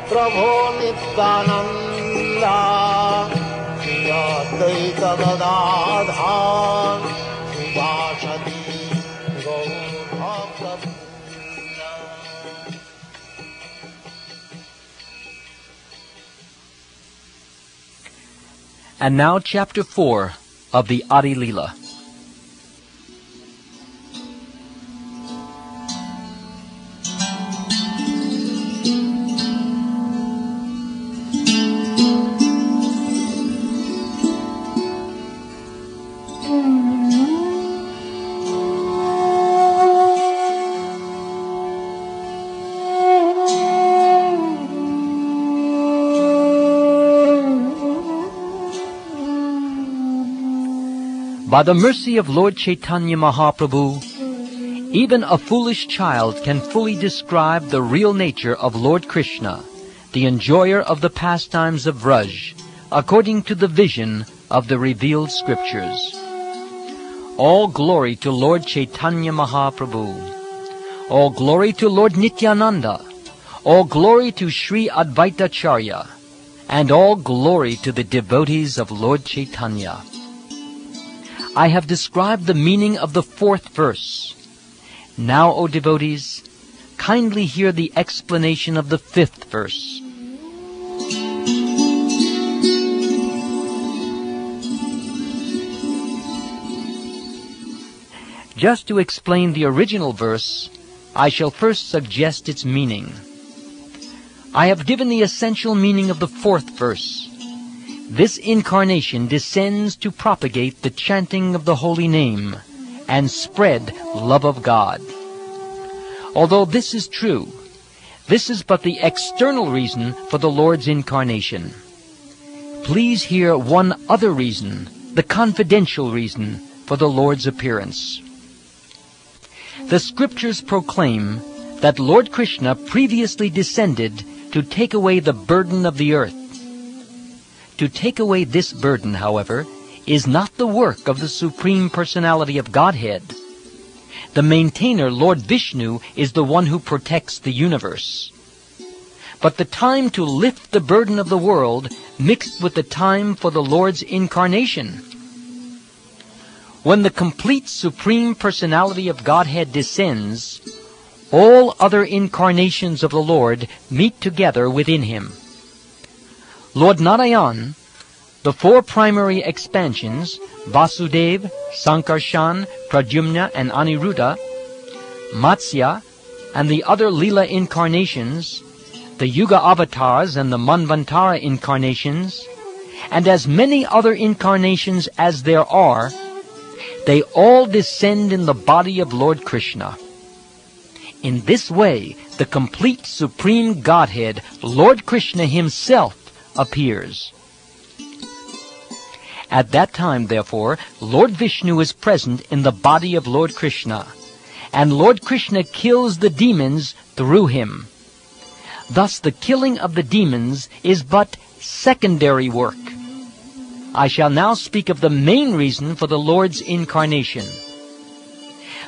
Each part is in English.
Prabho Nityananda Advaita Gadadhar Subhashati Gaur Bhakta. And now chapter 4 of the Adi Leela. By the mercy of Lord Chaitanya Mahaprabhu, even a foolish child can fully describe the real nature of Lord Krishna, the enjoyer of the pastimes of Vraj, according to the vision of the revealed scriptures. All glory to Lord Chaitanya Mahaprabhu. All glory to Lord Nityananda. All glory to Sri Advaitacharya. And all glory to the devotees of Lord Chaitanya. I have described the meaning of the 4th verse. Now, O devotees, kindly hear the explanation of the 5th verse. Just to explain the original verse, I shall first suggest its meaning. I have given the essential meaning of the 4th verse. This incarnation descends to propagate the chanting of the holy name and spread love of God. Although this is true, this is but the external reason for the Lord's incarnation. Please hear one other reason, the confidential reason for the Lord's appearance. The scriptures proclaim that Lord Krishna previously descended to take away the burden of the earth. To take away this burden, however, is not the work of the Supreme Personality of Godhead. The maintainer, Lord Vishnu, is the one who protects the universe. But the time to lift the burden of the world mixed with the time for the Lord's incarnation. When the complete Supreme Personality of Godhead descends, all other incarnations of the Lord meet together within him. Lord Narayan, the 4 primary expansions, Vasudeva, Sankarshan, Pradyumna, and Aniruddha, Matsya, and the other Leela incarnations, the Yuga avatars and the Manvantara incarnations, and as many other incarnations as there are, they all descend in the body of Lord Krishna. In this way, the complete Supreme Godhead, Lord Krishna himself, appears. At that time, therefore, Lord Vishnu is present in the body of Lord Krishna, and Lord Krishna kills the demons through him. Thus the killing of the demons is but secondary work. I shall now speak of the main reason for the Lord's incarnation.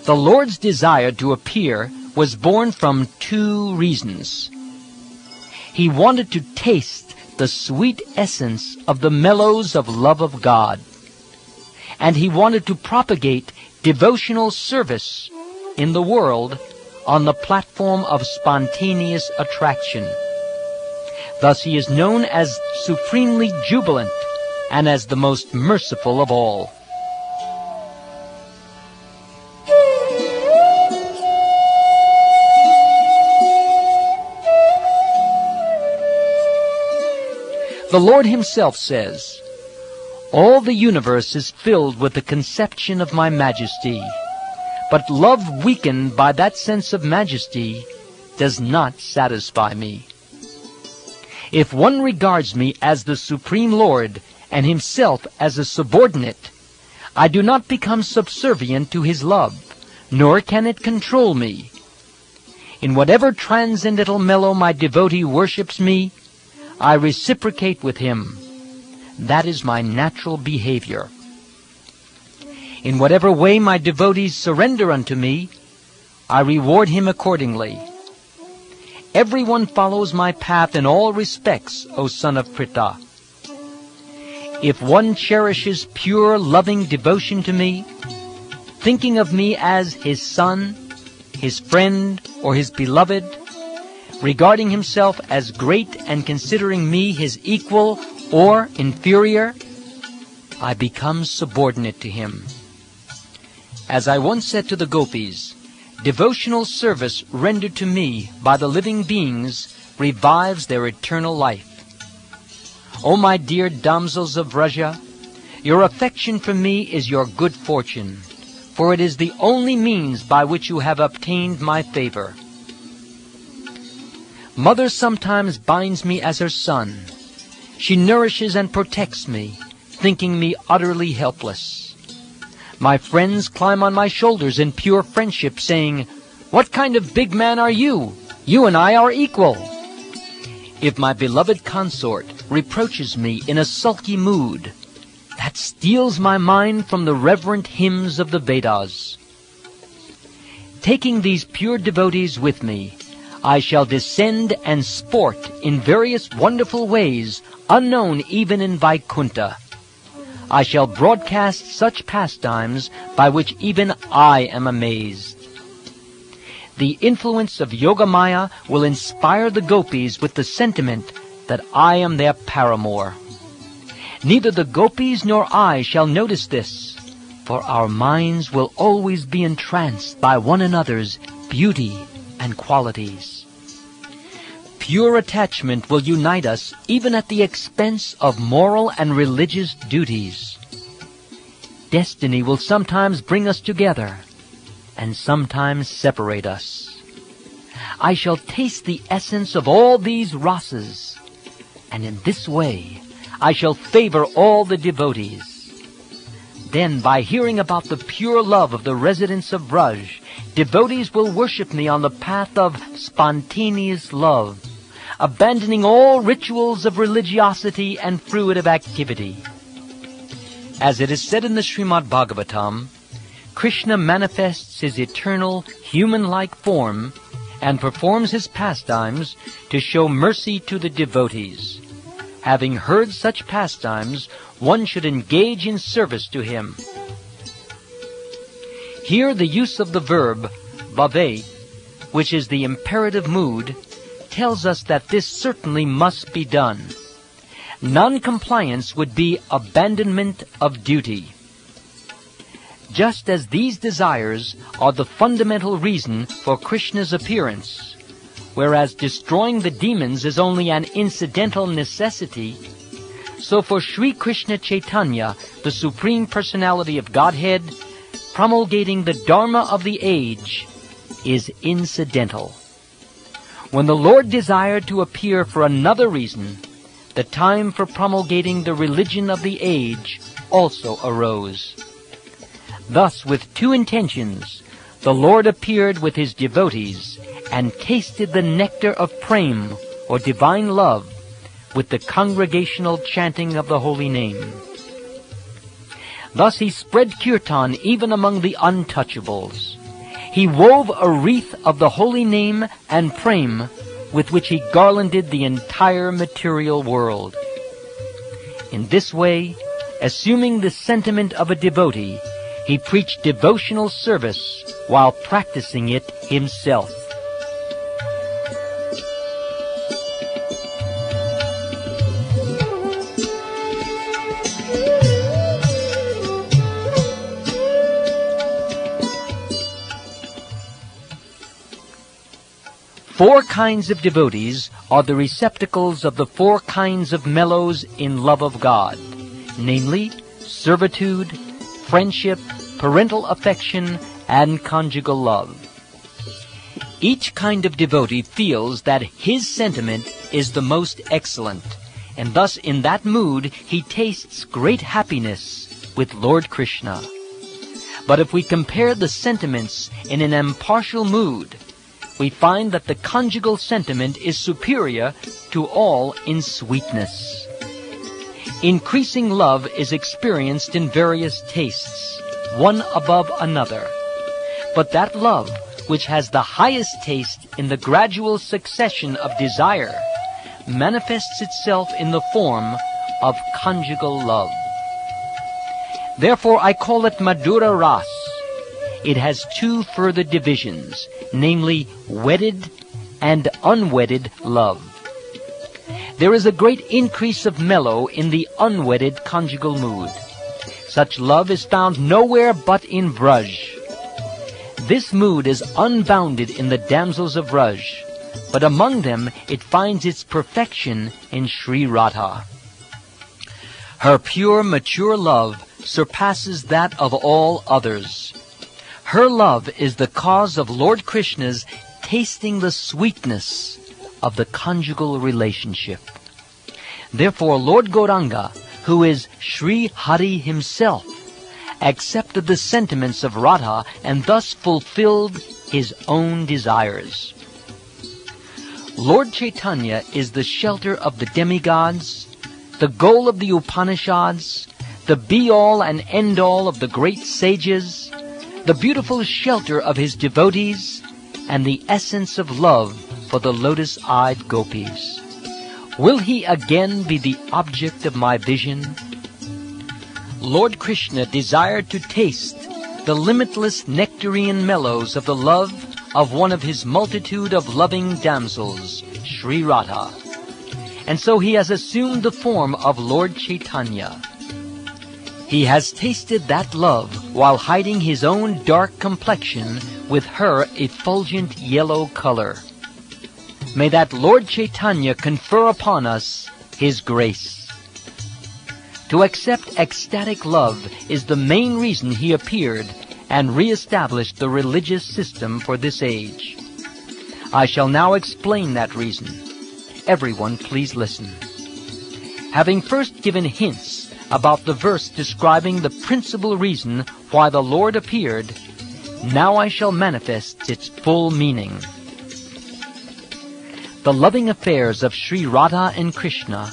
The Lord's desire to appear was born from 2 reasons. He wanted to taste the sweet essence of the mellows of love of God, and he wanted to propagate devotional service in the world on the platform of spontaneous attraction. Thus he is known as supremely jubilant and as the most merciful of all. The Lord himself says, "All the universe is filled with the conception of my majesty, but love weakened by that sense of majesty does not satisfy me. If one regards me as the Supreme Lord and himself as a subordinate, I do not become subservient to his love, nor can it control me. In whatever transcendental mellow my devotee worships me, I reciprocate with him. That is my natural behavior. In whatever way my devotees surrender unto me, I reward him accordingly. Everyone follows my path in all respects, O son of Pritha. If one cherishes pure, loving devotion to me, thinking of me as his son, his friend, or his beloved, regarding himself as great and considering me his equal or inferior, I become subordinate to him. As I once said to the Gopis, devotional service rendered to me by the living beings revives their eternal life. O my dear damsels of Vraja, your affection for me is your good fortune, for it is the only means by which you have obtained my favor. Mother sometimes binds me as her son. She nourishes and protects me, thinking me utterly helpless. My friends climb on my shoulders in pure friendship, saying, "What kind of big man are you? You and I are equal." If my beloved consort reproaches me in a sulky mood, that steals my mind from the reverent hymns of the Vedas. Taking these pure devotees with me, I shall descend and sport in various wonderful ways unknown even in Vaikuntha. I shall broadcast such pastimes by which even I am amazed. The influence of Yogamaya will inspire the Gopis with the sentiment that I am their paramour. Neither the Gopis nor I shall notice this, for our minds will always be entranced by one another's beauty and qualities. Pure attachment will unite us even at the expense of moral and religious duties. Destiny will sometimes bring us together and sometimes separate us. I shall taste the essence of all these rasas, and in this way I shall favor all the devotees. Then, by hearing about the pure love of the residents of Braj, devotees will worship me on the path of spontaneous love, abandoning all rituals of religiosity and fruitive activity. As it is said in the Srimad Bhagavatam, Krishna manifests his eternal human-like form and performs his pastimes to show mercy to the devotees. Having heard such pastimes, one should engage in service to him. Here the use of the verb bhave, which is the imperative mood, tells us that this certainly must be done. Non-compliance would be abandonment of duty. Just as these desires are the fundamental reason for Krishna's appearance, whereas destroying the demons is only an incidental necessity, so for Sri Krishna Chaitanya, the Supreme Personality of Godhead, promulgating the Dharma of the age is incidental. When the Lord desired to appear for another reason, the time for promulgating the religion of the age also arose. Thus, with two intentions, the Lord appeared with his devotees and tasted the nectar of prem, or divine love, with the congregational chanting of the holy name. Thus he spread kirtan even among the untouchables. He wove a wreath of the holy name and prem with which he garlanded the entire material world. In this way, assuming the sentiment of a devotee, he preached devotional service while practicing it himself. Four kinds of devotees are the receptacles of the four kinds of mellows in love of God, namely, servitude, friendship, parental affection, and conjugal love. Each kind of devotee feels that his sentiment is the most excellent, and thus in that mood he tastes great happiness with Lord Krishna. But if we compare the sentiments in an impartial mood, we find that the conjugal sentiment is superior to all in sweetness. Increasing love is experienced in various tastes, one above another. But that love, which has the highest taste in the gradual succession of desire, manifests itself in the form of conjugal love. Therefore I call it Madhura Ras. It has two further divisions, namely wedded and unwedded love. There is a great increase of mellow in the unwedded conjugal mood. Such love is found nowhere but in Vraj. This mood is unbounded in the damsels of Vraj, but among them it finds its perfection in Sri Radha. Her pure, mature love surpasses that of all others. Her love is the cause of Lord Krishna's tasting the sweetness of the conjugal relationship. Therefore, Lord Gauranga, who is Sri Hari himself, accepted the sentiments of Radha and thus fulfilled his own desires. Lord Chaitanya is the shelter of the demigods, the goal of the Upanishads, the be-all and end-all of the great sages, the beautiful shelter of his devotees, and the essence of love for the lotus-eyed gopis. Will he again be the object of my vision? Lord Krishna desired to taste the limitless nectarine mellows of the love of one of his multitude of loving damsels, Sri Radha. And so he has assumed the form of Lord Chaitanya. He has tasted that love while hiding his own dark complexion with her effulgent yellow color. May that Lord Chaitanya confer upon us his grace. To accept ecstatic love is the main reason he appeared and re-established the religious system for this age. I shall now explain that reason. Everyone please listen. Having first given hints about the verse describing the principal reason why the Lord appeared, now I shall manifest its full meaning. The loving affairs of Sri Radha and Krishna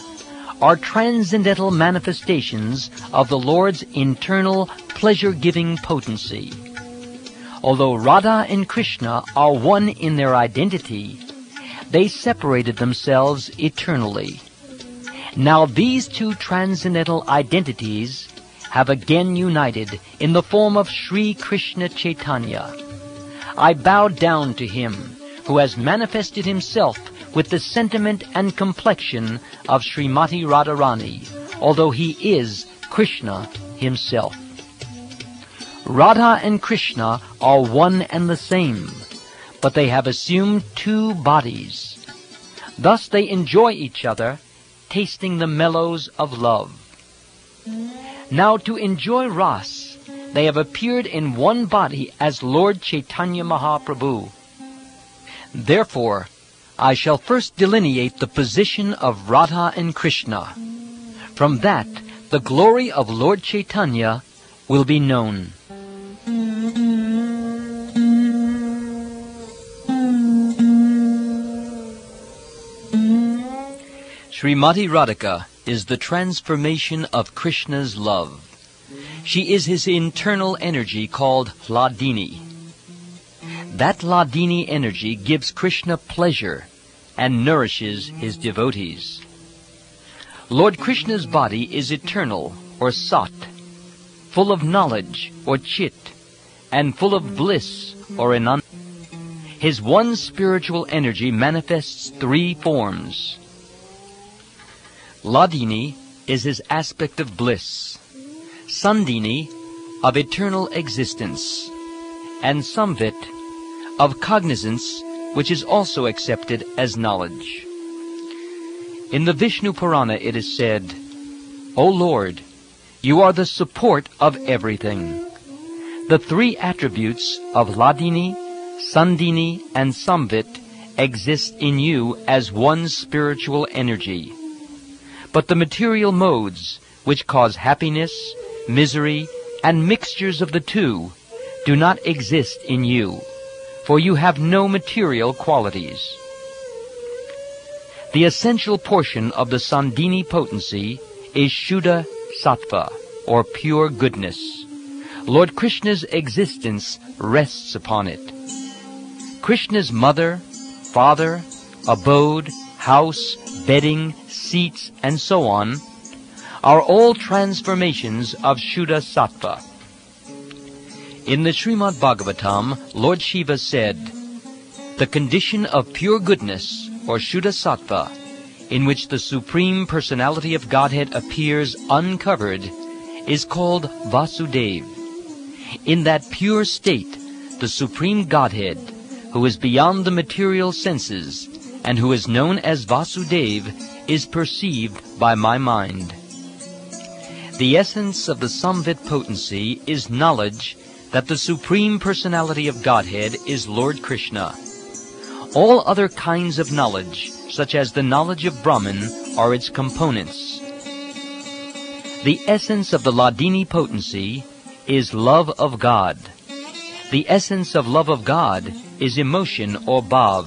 are transcendental manifestations of the Lord's internal pleasure-giving potency. Although Radha and Krishna are one in their identity, they separated themselves eternally. Now these two transcendental identities have again united in the form of Sri Krishna Chaitanya. I bow down to him who has manifested himself with the sentiment and complexion of Srimati Radharani, although he is Krishna himself. Radha and Krishna are one and the same, but they have assumed two bodies. Thus they enjoy each other, tasting the mellows of love. Now to enjoy Ras, they have appeared in one body as Lord Chaitanya Mahaprabhu. Therefore, I shall first delineate the position of Radha and Krishna. From that, the glory of Lord Chaitanya will be known. Srimati Radhika is the transformation of Krishna's love. She is his internal energy called Hladini. That Hladini energy gives Krishna pleasure and nourishes his devotees. Lord Krishna's body is eternal, or Sat, full of knowledge, or Chit, and full of bliss, or Ananda. His one spiritual energy manifests three forms. Hladini is his aspect of bliss, Sandini of eternal existence, and Samvit of cognizance, which is also accepted as knowledge. In the Vishnu Purana it is said, O Lord, you are the support of everything. The three attributes of Hladini, Sandini, and Samvit exist in you as one spiritual energy. But the material modes, which cause happiness, misery, and mixtures of the two, do not exist in you, for you have no material qualities. The essential portion of the Sandini potency is Shuddha Sattva, or pure goodness. Lord Krishna's existence rests upon it. Krishna's mother, father, abode, house, bedding, seats, and so on are all transformations of Shuddha Sattva. In the Srimad Bhagavatam, Lord Shiva said, "The condition of pure goodness, or Shuddha Sattva, in which the Supreme Personality of Godhead appears uncovered, is called Vasudeva. In that pure state, the Supreme Godhead, who is beyond the material senses, and who is known as Vasudeva, is perceived by my mind." The essence of the Samvit potency is knowledge that the Supreme Personality of Godhead is Lord Krishna. All other kinds of knowledge, such as the knowledge of Brahman, are its components. The essence of the Hladini potency is love of God. The essence of love of God is emotion or bhav.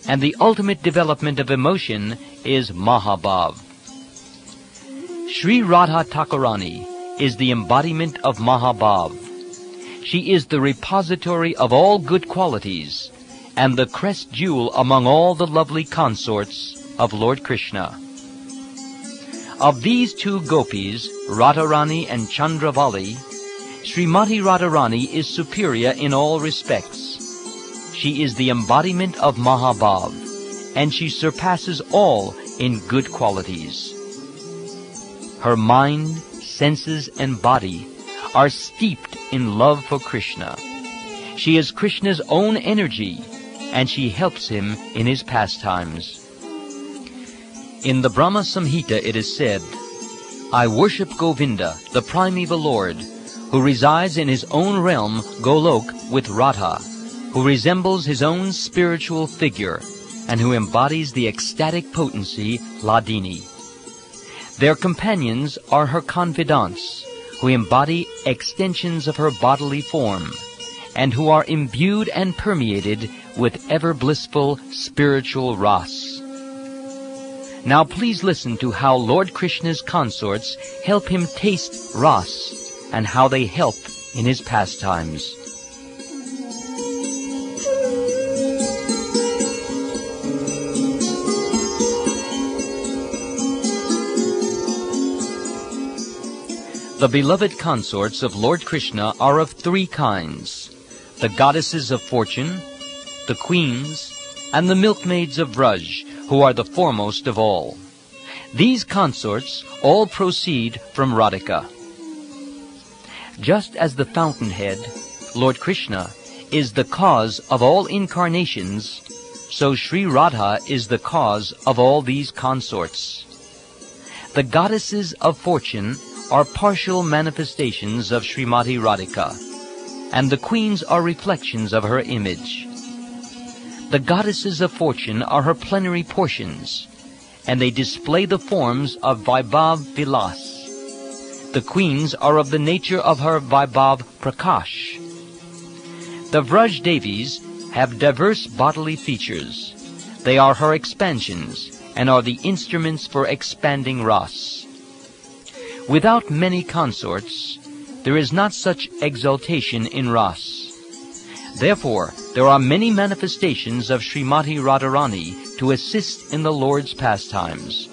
And the ultimate development of emotion is Mahabhav. Sri Radha Thakurani is the embodiment of Mahabhav. She is the repository of all good qualities and the crest jewel among all the lovely consorts of Lord Krishna. Of these two gopis, Radharani and Chandravali, Srimati Radharani is superior in all respects. She is the embodiment of Mahabhav, and she surpasses all in good qualities. Her mind, senses, and body are steeped in love for Krishna. She is Krishna's own energy, and she helps him in his pastimes. In the Brahma Samhita it is said, "I worship Govinda, the primeval Lord, who resides in his own realm, Golok, with Radha, who resembles his own spiritual figure, and who embodies the ecstatic potency, Hladini. Their companions are her confidants, who embody extensions of her bodily form, and who are imbued and permeated with ever-blissful spiritual ras." Now please listen to how Lord Krishna's consorts help him taste ras, and how they help in his pastimes. The beloved consorts of Lord Krishna are of three kinds: the goddesses of fortune, the queens, and the milkmaids of Vraj, who are the foremost of all. These consorts all proceed from Radhika. Just as the fountainhead, Lord Krishna, is the cause of all incarnations, so Sri Radha is the cause of all these consorts. The goddesses of fortune are partial manifestations of Srimati Radhika, and the queens are reflections of her image. The goddesses of fortune are her plenary portions, and they display the forms of Vaibhav Vilas. The queens are of the nature of her Vaibhav Prakash. The Vraj Devis have diverse bodily features. They are her expansions, and are the instruments for expanding ras. Without many consorts, there is not such exaltation in ras. Therefore, there are many manifestations of Srimati Radharani to assist in the Lord's pastimes.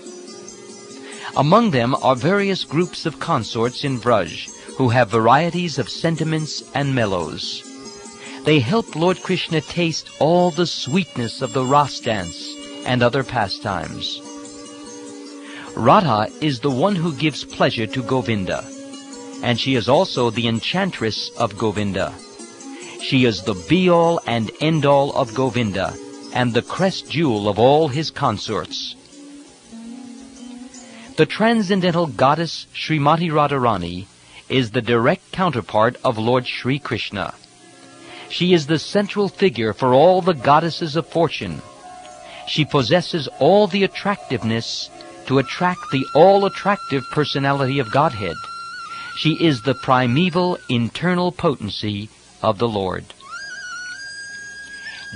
Among them are various groups of consorts in Vraj, who have varieties of sentiments and mellows. They help Lord Krishna taste all the sweetness of the ras dance and other pastimes. Radha is the one who gives pleasure to Govinda, and she is also the enchantress of Govinda. She is the be-all and end-all of Govinda, and the crest jewel of all his consorts. The transcendental goddess Srimati Radharani is the direct counterpart of Lord Sri Krishna. She is the central figure for all the goddesses of fortune. She possesses all the attractiveness to attract the all-attractive personality of Godhead. She is the primeval internal potency of the Lord.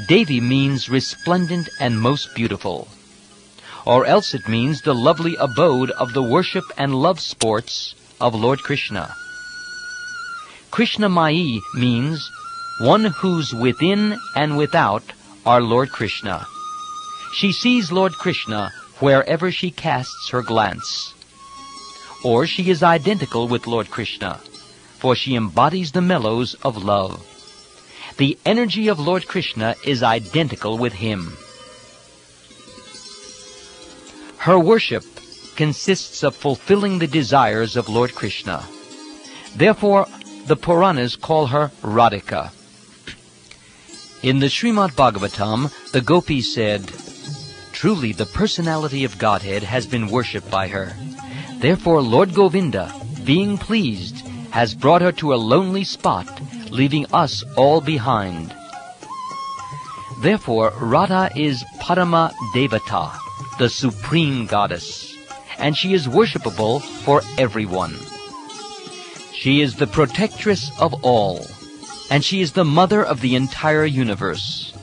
Devi means resplendent and most beautiful, or else it means the lovely abode of the worship and love sports of Lord Krishna. Krishnamayi means one whose within and without are Lord Krishna. She sees Lord Krishna wherever she casts her glance. Or she is identical with Lord Krishna, for she embodies the mellows of love. The energy of Lord Krishna is identical with him. Her worship consists of fulfilling the desires of Lord Krishna. Therefore, the Puranas call her Radhika. In the Srimad Bhagavatam, the Gopis said, "Truly the personality of Godhead has been worshipped by her. Therefore Lord Govinda, being pleased, has brought her to a lonely spot, leaving us all behind." Therefore Radha is Parama Devata, the supreme goddess, and she is worshipable for everyone. She is the protectress of all, and she is the mother of the entire universe.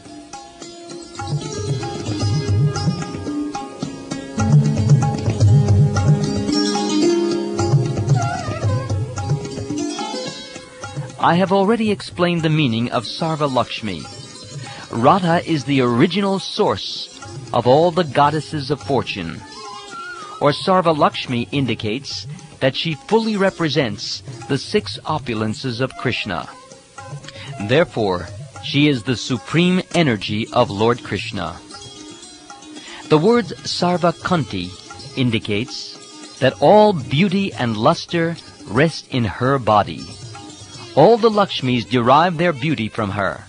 I have already explained the meaning of Sarva Lakshmi. Radha is the original source of all the goddesses of fortune. Or Sarva Lakshmi indicates that she fully represents the 6 opulences of Krishna. Therefore, she is the supreme energy of Lord Krishna. The words Sarva Kunti indicates that all beauty and luster rest in her body. All the Lakshmis derive their beauty from her.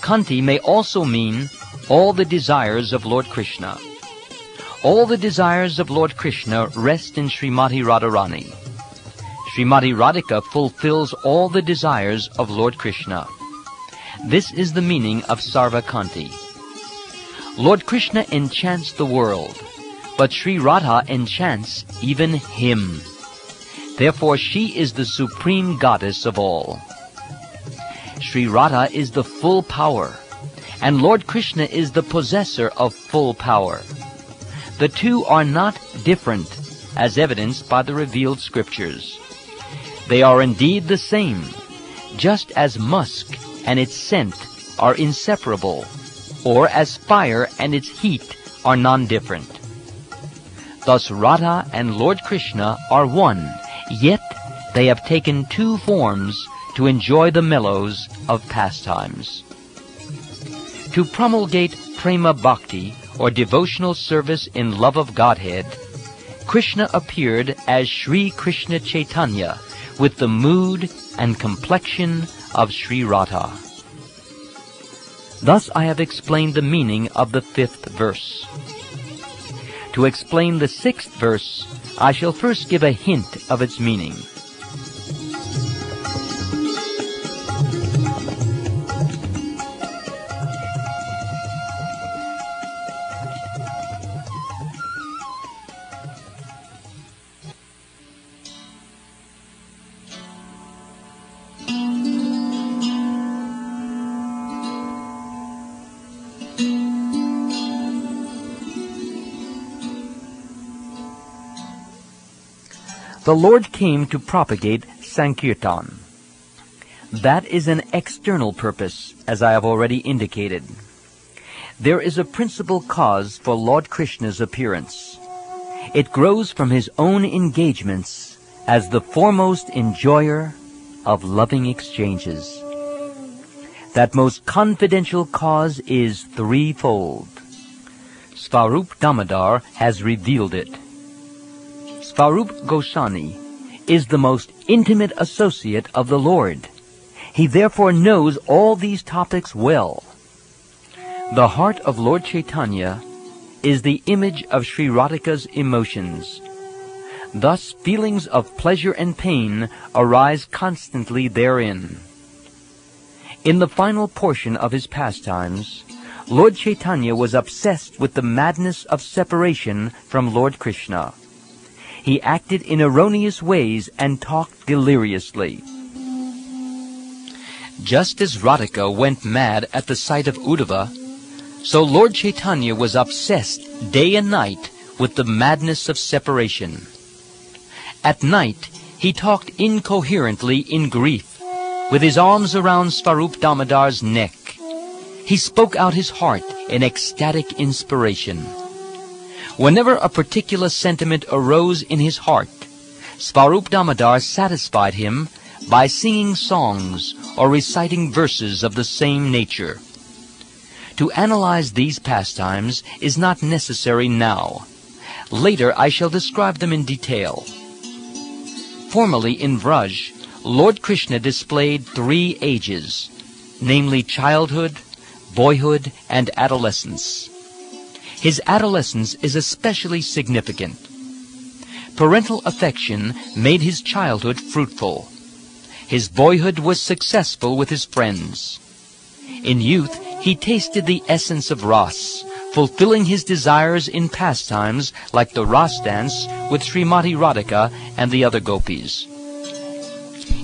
Kunti may also mean all the desires of Lord Krishna. All the desires of Lord Krishna rest in Srimati Radharani. Srimati Radhika fulfills all the desires of Lord Krishna. This is the meaning of Sarva Kunti. Lord Krishna enchants the world, but Sri Radha enchants even him. Therefore she is the supreme goddess of all. Sri Radha is the full power, and Lord Krishna is the possessor of full power. The two are not different, as evidenced by the revealed scriptures. They are indeed the same, just as musk and its scent are inseparable, or as fire and its heat are non-different. Thus Radha and Lord Krishna are one, yet they have taken 2 forms to enjoy the mellows of pastimes. To promulgate prema bhakti, or devotional service in love of Godhead, Krishna appeared as Sri Krishna Chaitanya with the mood and complexion of Sri Radha. Thus I have explained the meaning of the 5th verse. To explain the 6th verse, I shall first give a hint of its meaning. The Lord came to propagate Sankirtan. That is an external purpose, as I have already indicated. There is a principal cause for Lord Krishna's appearance. It grows from his own engagements as the foremost enjoyer of loving exchanges. That most confidential cause is threefold. Svarup Damodar has revealed it. Svarup Goswami is the most intimate associate of the Lord. He therefore knows all these topics well. The heart of Lord Chaitanya is the image of Sri Radhika's emotions. Thus feelings of pleasure and pain arise constantly therein. In the final portion of his pastimes, Lord Chaitanya was obsessed with the madness of separation from Lord Krishna. He acted in erroneous ways and talked deliriously. Just as Radhika went mad at the sight of Uddhava, so Lord Chaitanya was obsessed day and night with the madness of separation. At night, he talked incoherently in grief, with his arms around Svarup Damodar's neck. He spoke out his heart in ecstatic inspiration. Whenever a particular sentiment arose in his heart, Svarup Damodar satisfied him by singing songs or reciting verses of the same nature. To analyze these pastimes is not necessary now. Later I shall describe them in detail. Formerly in Vraj, Lord Krishna displayed 3 ages, namely childhood, boyhood, and adolescence. His adolescence is especially significant. Parental affection made his childhood fruitful. His boyhood was successful with his friends. In youth, he tasted the essence of Ras, fulfilling his desires in pastimes like the Ras dance with Srimati Radhika and the other Gopis.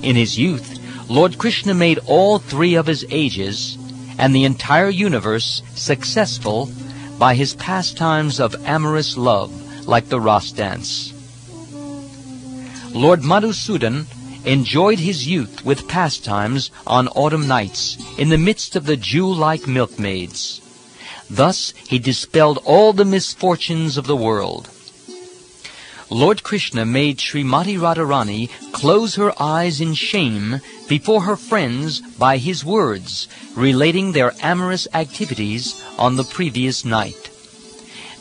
In his youth, Lord Krishna made all 3 of his ages and the entire universe successful by his pastimes of amorous love like the Ras dance. Lord Madhusudan enjoyed his youth with pastimes on autumn nights in the midst of the Jew-like milkmaids. Thus he dispelled all the misfortunes of the world. Lord Krishna made Srimati Radharani close her eyes in shame before her friends by his words, relating their amorous activities on the previous night.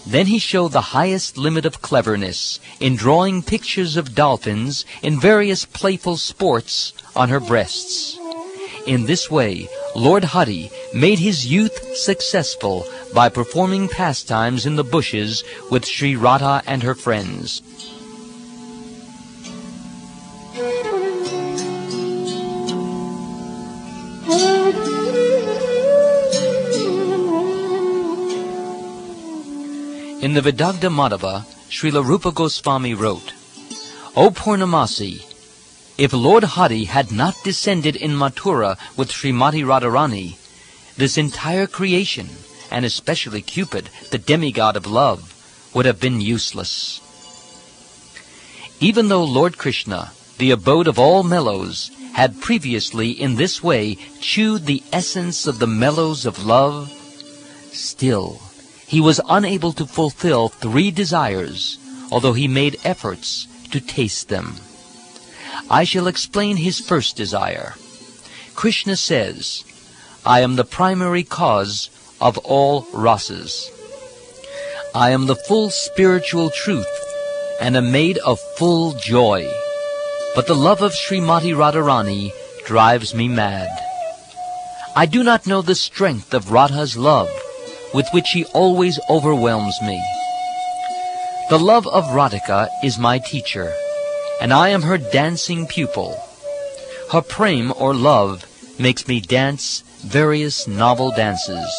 Then he showed the highest limit of cleverness in drawing pictures of dolphins in various playful sports on her breasts. In this way, Lord Hari made his youth successful by performing pastimes in the bushes with Sri Radha and her friends. In the Vidagdha Madhava, Srila Rupa Goswami wrote, O Purnamasi, if Lord Hari had not descended in Mathura with Srimati Radharani, this entire creation, and especially Cupid, the demigod of love, would have been useless. Even though Lord Krishna, the abode of all mellows, had previously in this way chewed the essence of the mellows of love, still he was unable to fulfill 3 desires, although he made efforts to taste them. I shall explain his first desire. Krishna says, I am the primary cause of all rasas. I am the full spiritual truth and am made of full joy. But the love of Srimati Radharani drives me mad. I do not know the strength of Radha's love, with which she always overwhelms me. The love of Radhika is my teacher, and I am her dancing pupil. Her prem or love makes me dance various novel dances.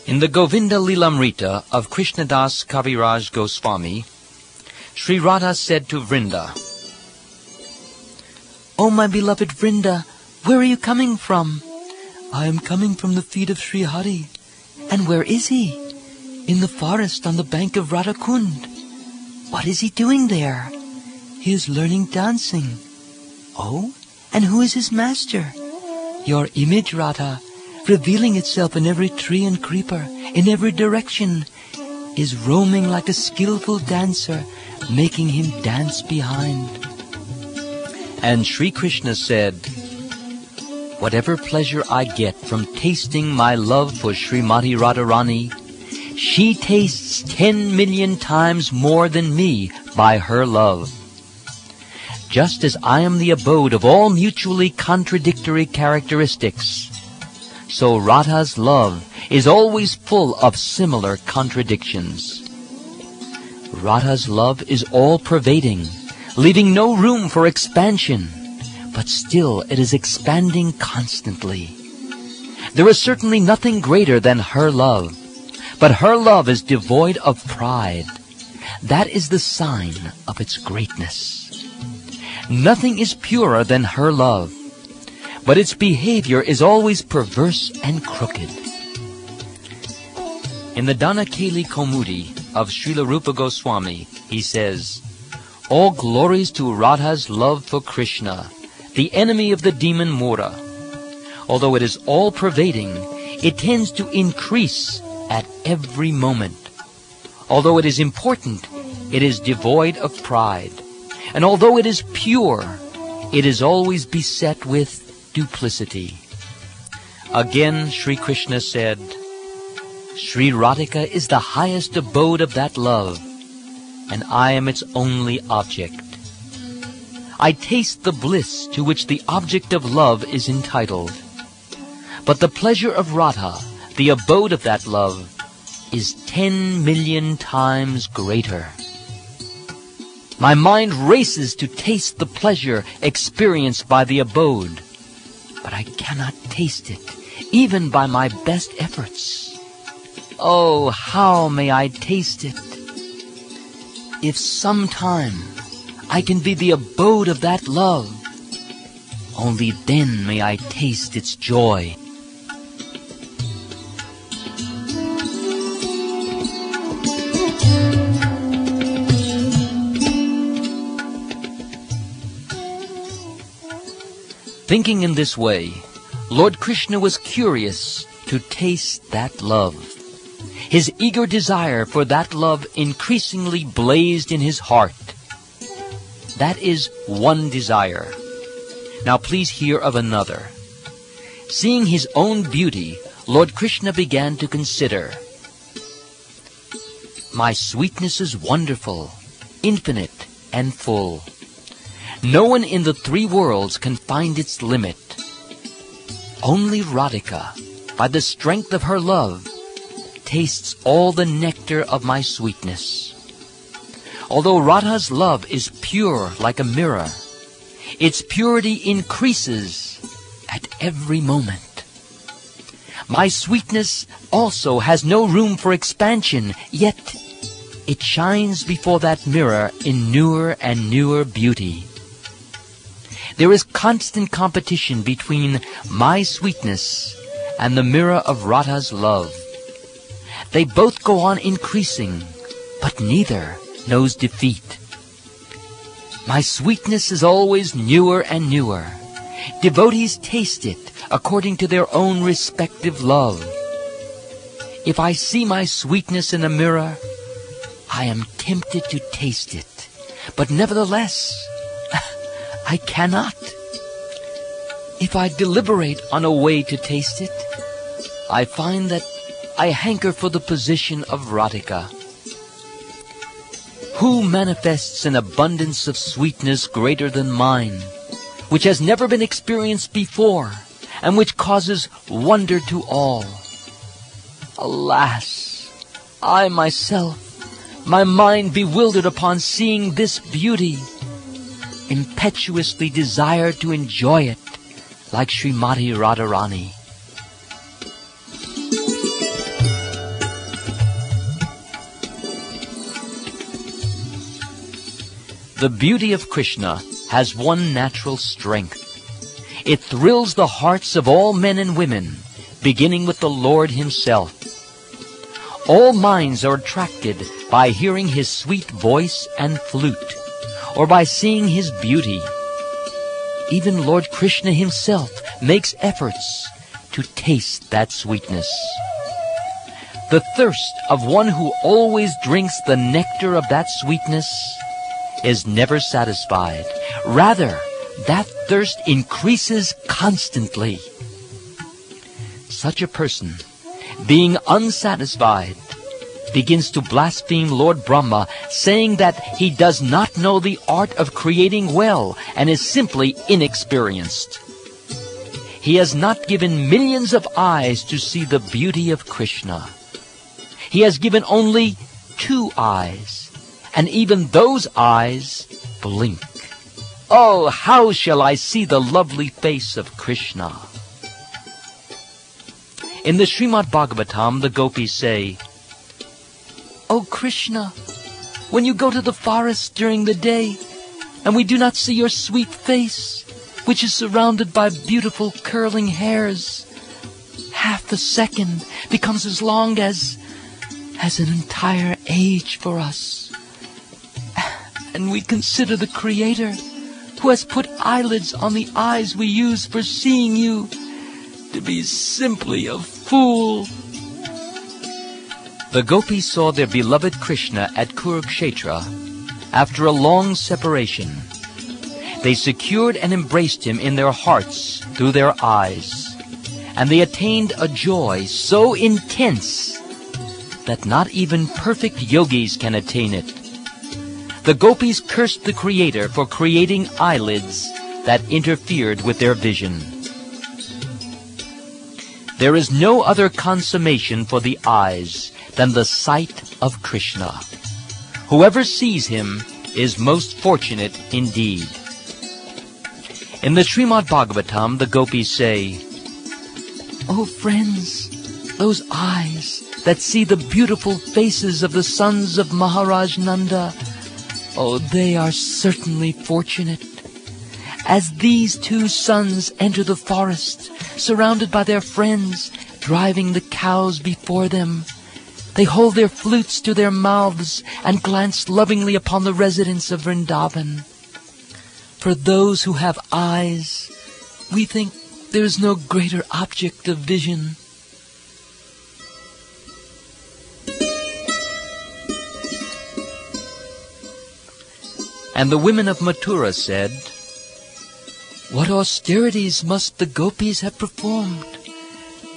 In the Govinda Lilamrita of Krishnadas Kaviraj Goswami, Sri Radha said to Vrinda, O my beloved Vrinda, where are you coming from? I am coming from the feet of Sri Hari. And where is he? In the forest on the bank of Radhakund. What is he doing there? He is learning dancing. Oh, and who is his master? Your image, Radha, revealing itself in every tree and creeper, in every direction, is roaming like a skillful dancer, making him dance behind. And Sri Krishna said, whatever pleasure I get from tasting my love for Srimati Radharani, she tastes 10 million times more than me by her love. Just as I am the abode of all mutually contradictory characteristics, so Radha's love is always full of similar contradictions. Radha's love is all-pervading, leaving no room for expansion, but still it is expanding constantly. There is certainly nothing greater than her love, but her love is devoid of pride. That is the sign of its greatness. Nothing is purer than her love, but its behavior is always perverse and crooked. In the Danakeli Komudi, of Srila Rupa Goswami, he says, "All glories to Radha's love for Krishna, the enemy of the demon Mora. Although it is all-pervading, it tends to increase at every moment. Although it is important, it is devoid of pride. And although it is pure, it is always beset with duplicity." Again, Sri Krishna said, "Sri Radhika is the highest abode of that love, and I am its only object. I taste the bliss to which the object of love is entitled. But the pleasure of Radha, the abode of that love, is 10 million times greater. My mind races to taste the pleasure experienced by the abode, but I cannot taste it, even by my best efforts. Oh, how may I taste it? If sometime I can be the abode of that love, only then may I taste its joy." Thinking in this way, Lord Krishna was curious to taste that love. His eager desire for that love increasingly blazed in his heart. That is one desire. Now please hear of another. Seeing his own beauty, Lord Krishna began to consider, "My sweetness is wonderful, infinite, and full. No one in the three worlds can find its limit. Only Radhika, by the strength of her love, tastes all the nectar of my sweetness. Although Radha's love is pure like a mirror, its purity increases at every moment. My sweetness also has no room for expansion, yet it shines before that mirror in newer and newer beauty. There is constant competition between my sweetness and the mirror of Radha's love. They both go on increasing, but neither knows defeat. My sweetness is always newer and newer. Devotees taste it according to their own respective love. If I see my sweetness in a mirror, I am tempted to taste it, but nevertheless, I cannot. If I deliberate on a way to taste it, I find that I hanker for the position of Radhika. Who manifests an abundance of sweetness greater than mine, which has never been experienced before, and which causes wonder to all? Alas, I myself, my mind bewildered upon seeing this beauty, impetuously desire to enjoy it like Srimati Radharani." The beauty of Krishna has one natural strength. It thrills the hearts of all men and women, beginning with the Lord himself. All minds are attracted by hearing his sweet voice and flute, or by seeing his beauty. Even Lord Krishna himself makes efforts to taste that sweetness. The thirst of one who always drinks the nectar of that sweetness is never satisfied. Rather, that thirst increases constantly. Such a person, being unsatisfied, begins to blaspheme Lord Brahma, saying that he does not know the art of creating well and is simply inexperienced. He has not given millions of eyes to see the beauty of Krishna. He has given only 2 eyes, and even those eyes blink. Oh, how shall I see the lovely face of Krishna? In the Srimad Bhagavatam, the Gopis say, "O Krishna, when you go to the forest during the day, and we do not see your sweet face, which is surrounded by beautiful curling hairs, half a second becomes as long as an entire age for us. And we consider the Creator, who has put eyelids on the eyes we use for seeing you, to be simply a fool. The Gopis saw their beloved Krishna at Kurukshetra after a long separation. They secured and embraced him in their hearts through their eyes, and they attained a joy so intense that not even perfect yogis can attain it. The Gopis cursed the Creator for creating eyelids that interfered with their vision. There is no other consummation for the eyes than the sight of Krishna. Whoever sees him is most fortunate indeed. In the Srimad Bhagavatam, the Gopis say, "O friends, those eyes that see the beautiful faces of the sons of Maharaj Nanda, oh, they are certainly fortunate. As these two sons enter the forest, surrounded by their friends, driving the cows before them, they hold their flutes to their mouths and glance lovingly upon the residents of Vrindavan. For those who have eyes, we think there is no greater object of vision." And the women of Mathura said, "What austerities must the Gopis have performed?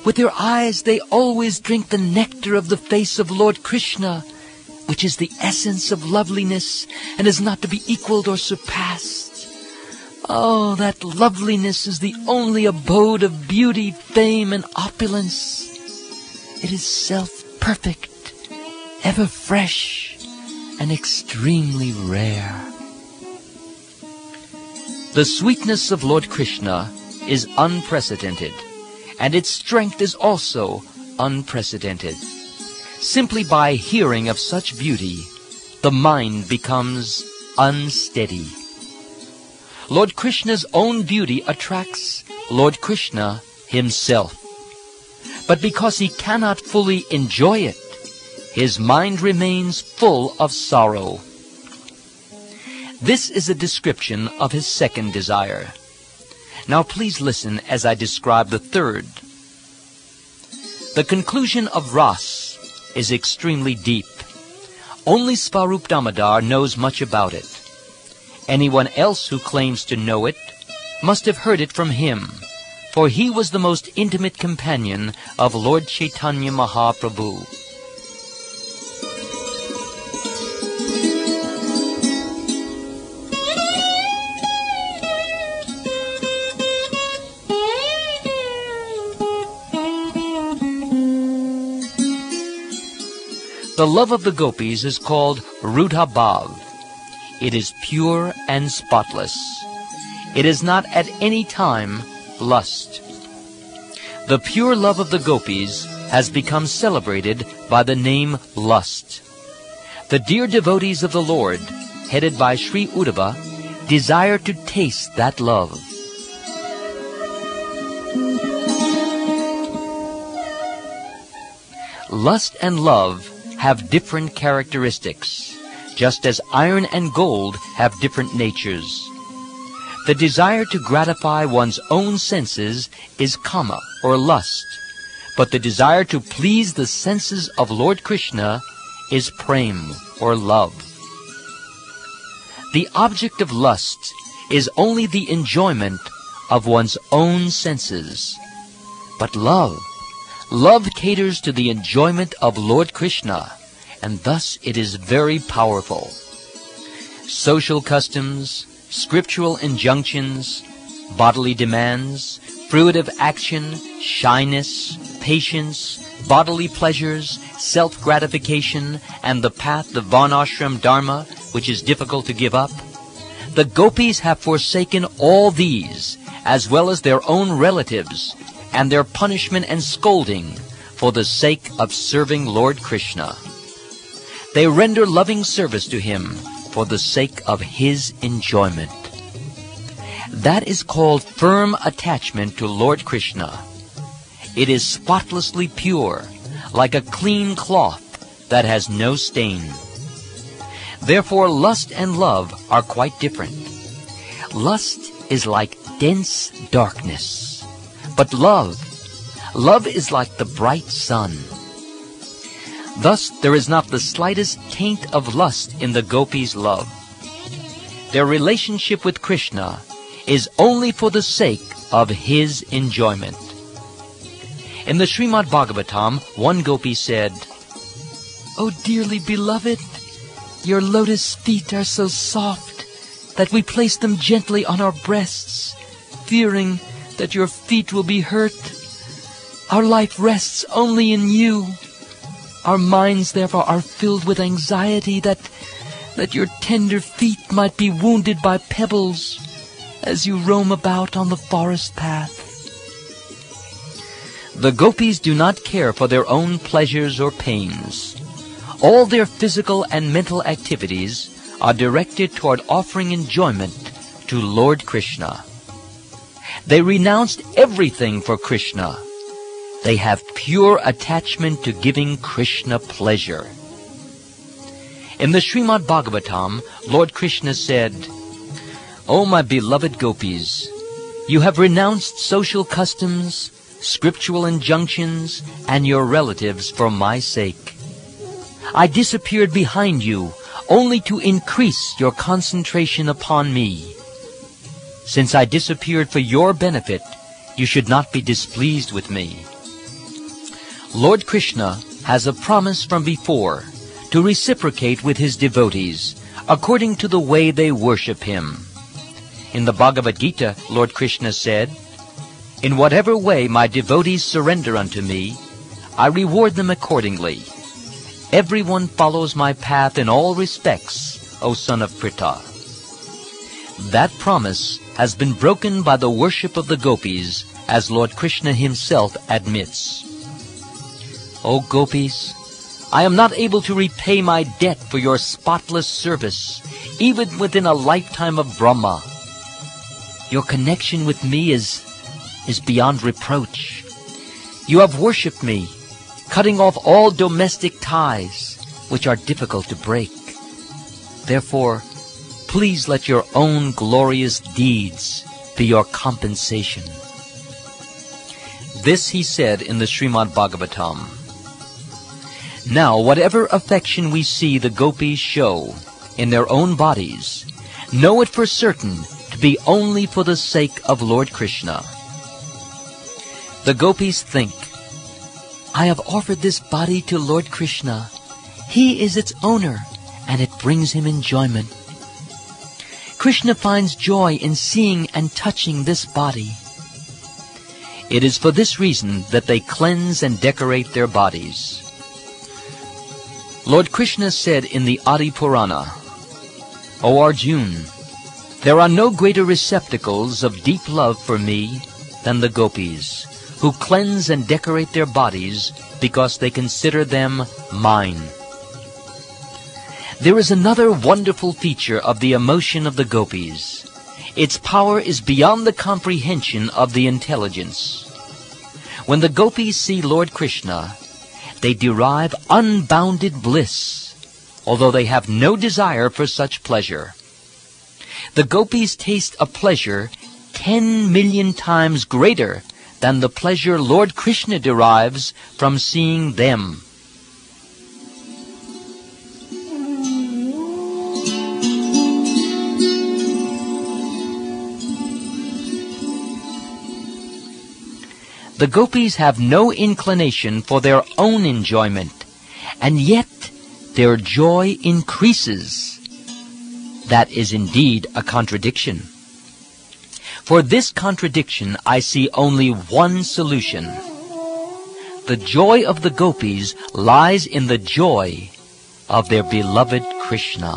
With their eyes they always drink the nectar of the face of Lord Krishna, which is the essence of loveliness and is not to be equaled or surpassed. Oh, that loveliness is the only abode of beauty, fame, and opulence. It is self-perfect, ever fresh, and extremely rare." The sweetness of Lord Krishna is unprecedented, and its strength is also unprecedented. Simply by hearing of such beauty, the mind becomes unsteady. Lord Krishna's own beauty attracts Lord Krishna himself. But because he cannot fully enjoy it, his mind remains full of sorrow. This is a description of his second desire. Now please listen as I describe the third. The conclusion of Ras is extremely deep. Only Svarup Damodar knows much about it. Anyone else who claims to know it must have heard it from him, for he was the most intimate companion of Lord Chaitanya Mahaprabhu. The love of the Gopis is called Rudha Bhav. It is pure and spotless. It is not at any time lust. The pure love of the Gopis has become celebrated by the name lust. The dear devotees of the Lord, headed by Sri Uddhava, desire to taste that love. Lust and love have different characteristics, just as iron and gold have different natures. The desire to gratify one's own senses is kama, or lust, but the desire to please the senses of Lord Krishna is prem, or love. The object of lust is only the enjoyment of one's own senses. But love caters to the enjoyment of Lord Krishna, and thus it is very powerful. Social customs, scriptural injunctions, bodily demands, fruitive action, shyness, patience, bodily pleasures, self-gratification, and the path of varnashram dharma, which is difficult to give up. The Gopis have forsaken all these, as well as their own relatives, and their punishment and scolding, for the sake of serving Lord Krishna. They render loving service to him for the sake of his enjoyment. That is called firm attachment to Lord Krishna. It is spotlessly pure, like a clean cloth, that has no stain. Therefore, lust and love are quite different. Lust is like dense darkness, but love is like the bright sun. Thus, there is not the slightest taint of lust in the gopis' love. Their relationship with Krishna is only for the sake of his enjoyment. In the Srimad Bhagavatam, one gopi said, "O dearly beloved, your lotus feet are so soft that we place them gently on our breasts, fearing that your feet will be hurt. Our life rests only in you. Our minds, therefore, are filled with anxiety that your tender feet might be wounded by pebbles as you roam about on the forest path." The gopis do not care for their own pleasures or pains. All their physical and mental activities are directed toward offering enjoyment to Lord Krishna. They renounced everything for Krishna. They have pure attachment to giving Krishna pleasure. In the Srimad Bhagavatam, Lord Krishna said, "O my beloved gopis, you have renounced social customs, scriptural injunctions, and your relatives for my sake. I disappeared behind you only to increase your concentration upon me. Since I disappeared for your benefit, you should not be displeased with me." Lord Krishna has a promise from before to reciprocate with his devotees according to the way they worship him. In the Bhagavad-gita, Lord Krishna said, "In whatever way my devotees surrender unto me, I reward them accordingly. Everyone follows my path in all respects, O son of Pritha." That promise has been broken by the worship of the gopis, as Lord Krishna himself admits. O gopis, I am not able to repay my debt for your spotless service, even within a lifetime of Brahma. Your connection with me is beyond reproach. You have worshipped me, cutting off all domestic ties, which are difficult to break. Therefore, please let your own glorious deeds be your compensation. This he said in the Srimad Bhagavatam. Now, whatever affection we see the gopis show in their own bodies, know it for certain to be only for the sake of Lord Krishna. The gopis think, "I have offered this body to Lord Krishna. He is its owner, and it brings him enjoyment. Krishna finds joy in seeing and touching this body." It is for this reason that they cleanse and decorate their bodies. Lord Krishna said in the Adi Purana, "O Arjun, there are no greater receptacles of deep love for me than the gopis, who cleanse and decorate their bodies because they consider them mine." There is another wonderful feature of the emotion of the gopis. Its power is beyond the comprehension of the intelligence. When the gopis see Lord Krishna, they derive unbounded bliss, although they have no desire for such pleasure. The gopis taste a pleasure 10 million times greater than the pleasure Lord Krishna derives from seeing them. The gopis have no inclination for their own enjoyment, and yet their joy increases. That is indeed a contradiction. For this contradiction I see only one solution. The joy of the gopis lies in the joy of their beloved Krishna.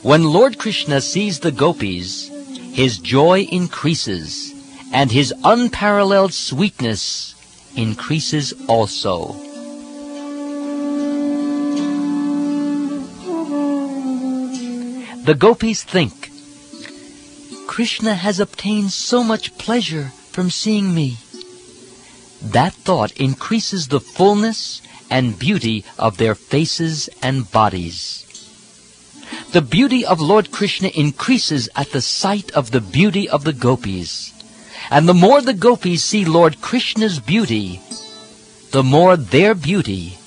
When Lord Krishna sees the gopis, his joy increases, and his unparalleled sweetness increases also. The gopis think, "Krishna has obtained so much pleasure from seeing me." That thought increases the fullness and beauty of their faces and bodies. The beauty of Lord Krishna increases at the sight of the beauty of the gopis. And the more the gopis see Lord Krishna's beauty, the more their beauty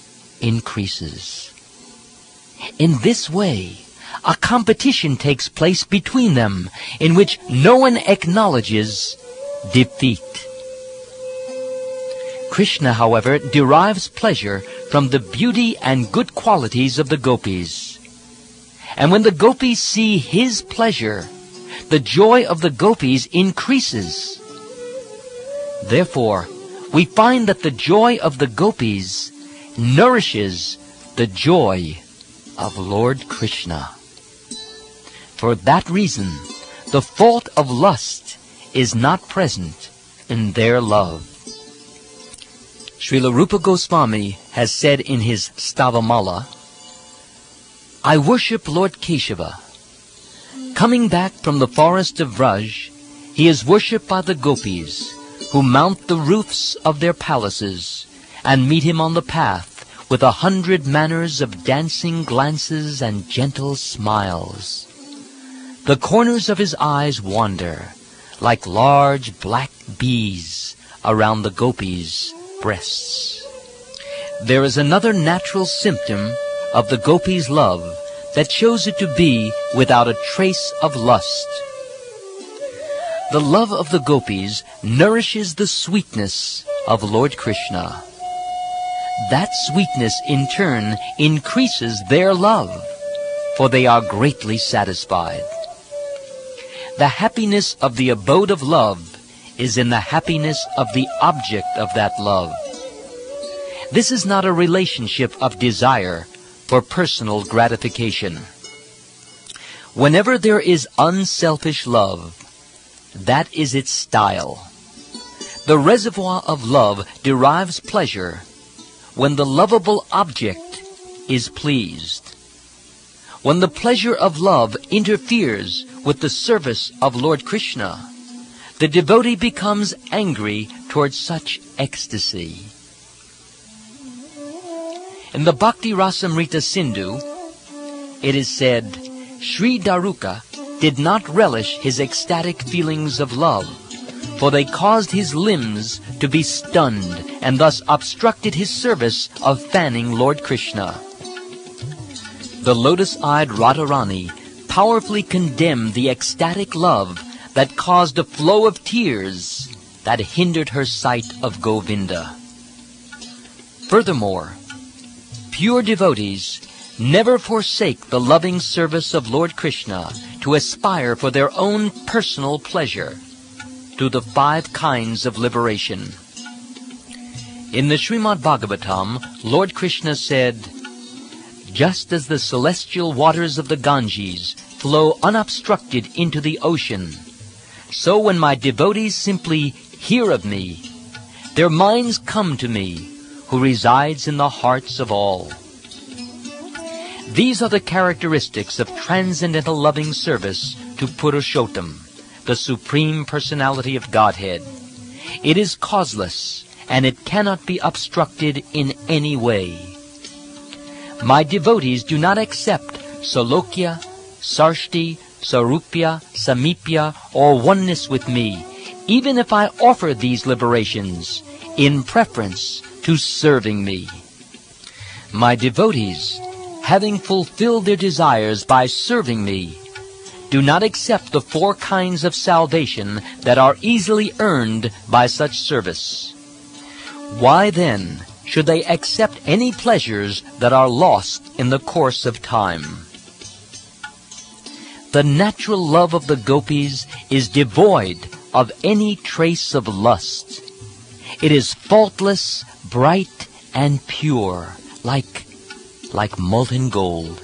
increases. In this way, a competition takes place between them in which no one acknowledges defeat. Krishna, however, derives pleasure from the beauty and good qualities of the gopis. And when the gopis see his pleasure, the joy of the gopis increases. Therefore, we find that the joy of the gopis nourishes the joy of Lord Krishna. For that reason, the fault of lust is not present in their love. Srila Rupa Goswami has said in his Stavamala, I worship Lord Keshava. Coming back from the forest of Vraj, he is worshipped by the gopis, who mount the roofs of their palaces and meet him on the path with 100 manners of dancing glances and gentle smiles. The corners of his eyes wander like large black bees around the gopis' breasts. There is another natural symptom of the gopis' love that shows it to be without a trace of lust. The love of the gopis nourishes the sweetness of Lord Krishna. That sweetness in turn increases their love, for they are greatly satisfied. The happiness of the abode of love is in the happiness of the object of that love. This is not a relationship of desire for personal gratification. Whenever there is unselfish love, that is its style. The reservoir of love derives pleasure when the lovable object is pleased. When the pleasure of love interferes with the service of Lord Krishna, the devotee becomes angry towards such ecstasy. In the Bhaktirasamrta Sindhu, it is said, Sri Daruka did not relish his ecstatic feelings of love, for they caused his limbs to be stunned and thus obstructed his service of fanning Lord Krishna. The lotus-eyed Radharani powerfully condemned the ecstatic love that caused a flow of tears that hindered her sight of Govinda. Furthermore, pure devotees never forsake the loving service of Lord Krishna to aspire for their own personal pleasure through the 5 kinds of liberation. In the Srimad Bhagavatam, Lord Krishna said, just as the celestial waters of the Ganges flow unobstructed into the ocean, so when my devotees simply hear of me, their minds come to me, who resides in the hearts of all. These are the characteristics of transcendental loving service to Purushottam, the Supreme Personality of Godhead. It is causeless, and it cannot be obstructed in any way. My devotees do not accept Salokya, Sarshti, Sarupya, Samipya, or oneness with me, even if I offer these liberations in preference to serving me. My devotees, having fulfilled their desires by serving me, do not accept the 4 kinds of salvation that are easily earned by such service. Why then should they accept any pleasures that are lost in the course of time? The natural love of the gopis is devoid of any trace of lust. It is faultless, bright, and pure, like molten gold.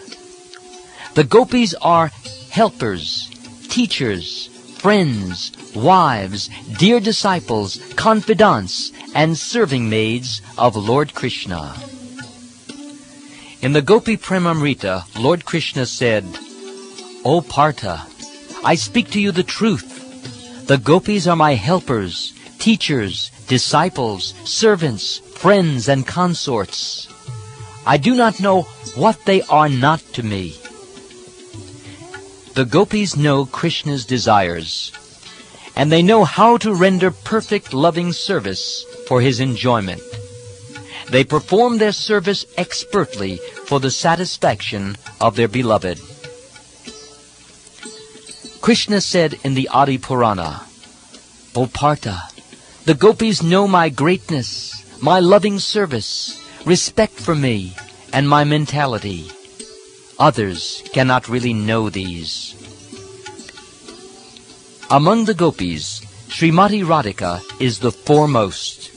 The gopis are helpers, teachers, friends, wives, dear disciples, confidants, and serving maids of Lord Krishna. In the Gopi Premamrita, Lord Krishna said, O Partha, I speak to you the truth. The gopis are my helpers, teachers, disciples, servants, friends, and consorts. I do not know what they are not to me. The gopis know Krishna's desires, and they know how to render perfect loving service for his enjoyment. They perform their service expertly for the satisfaction of their beloved. Krishna said in the Adi Purana, O Partha, the gopis know my greatness, my loving service, respect for me, and my mentality. Others cannot really know these. Among the gopis, Srimati Radhika is the foremost.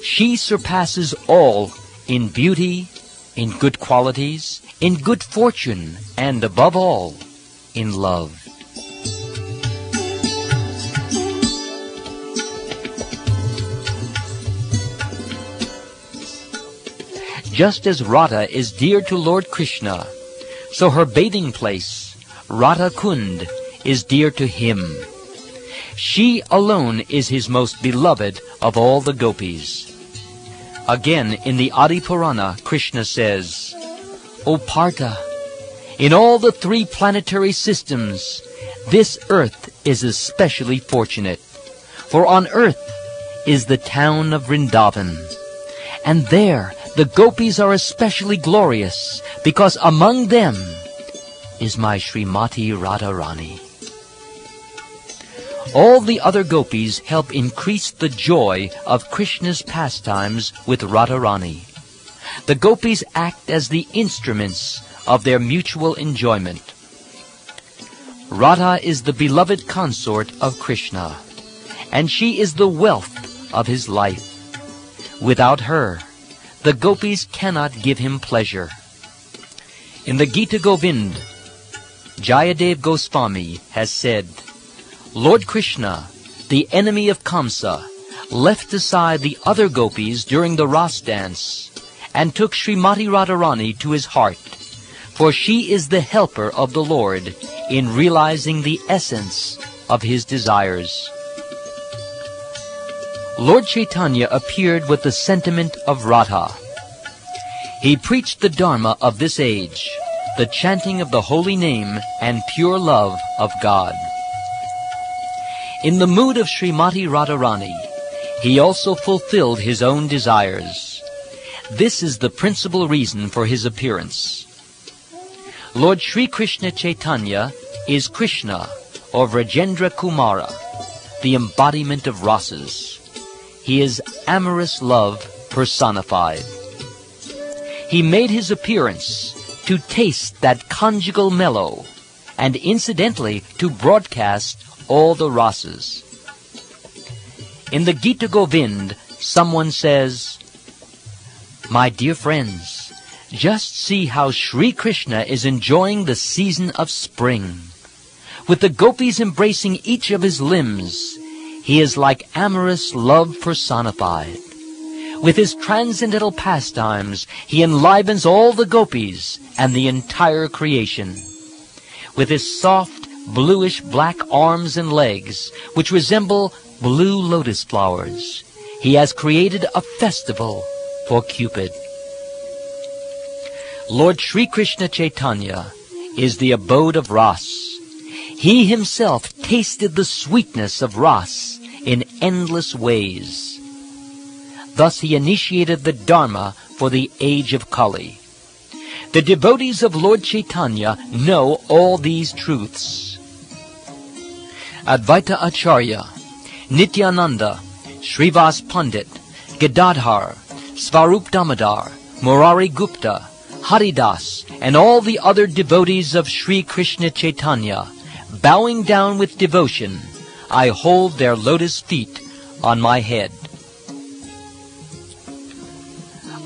She surpasses all in beauty, in good qualities, in good fortune, and above all, in love. Just as Radha is dear to Lord Krishna, so her bathing place, Radha Kund, is dear to him. She alone is his most beloved of all the gopis. Again, in the Adi Purana, Krishna says, O Partha, in all the 3 planetary systems, this earth is especially fortunate. For on earth is the town of Vrindavan, and there the gopis are especially glorious, because among them is my Srimati Radharani. All the other gopis help increase the joy of Krishna's pastimes with Radharani. The gopis act as the instruments of their mutual enjoyment. Radha is the beloved consort of Krishna, and she is the wealth of his life. Without her, the gopis cannot give him pleasure. In the Gita Govind, Jayadev Goswami has said, Lord Krishna, the enemy of Kamsa, left aside the other gopis during the Ras dance and took Srimati Radharani to his heart, for she is the helper of the Lord in realizing the essence of his desires. Lord Chaitanya appeared with the sentiment of Radha. He preached the Dharma of this age, the chanting of the holy name and pure love of God. In the mood of Srimati Radharani, he also fulfilled his own desires. This is the principal reason for his appearance. Lord Sri Krishna Chaitanya is Krishna, or Vrajendra Kumara, the embodiment of rasas. He is amorous love personified. He made his appearance to taste that conjugal mellow, and incidentally to broadcast all the rasas. In the Gita Govind, someone says, My dear friends, just see how Sri Krishna is enjoying the season of spring. With the gopis embracing each of his limbs, he is like amorous love personified. With his transcendental pastimes, he enlivens all the gopis and the entire creation. With his soft, bluish-black arms and legs, which resemble blue lotus flowers, he has created a festival for Cupid. Lord Sri Krishna Chaitanya is the abode of Ras. He himself tasted the sweetness of Ras in endless ways. Thus he initiated the Dharma for the age of Kali. The devotees of Lord Chaitanya know all these truths. Advaita Acharya, Nityananda, Srivas Pandit, Gadadhar, Svarup Damodar, Murari Gupta, Haridas, and all the other devotees of Sri Krishna Chaitanya, bowing down with devotion, I hold their lotus feet on my head.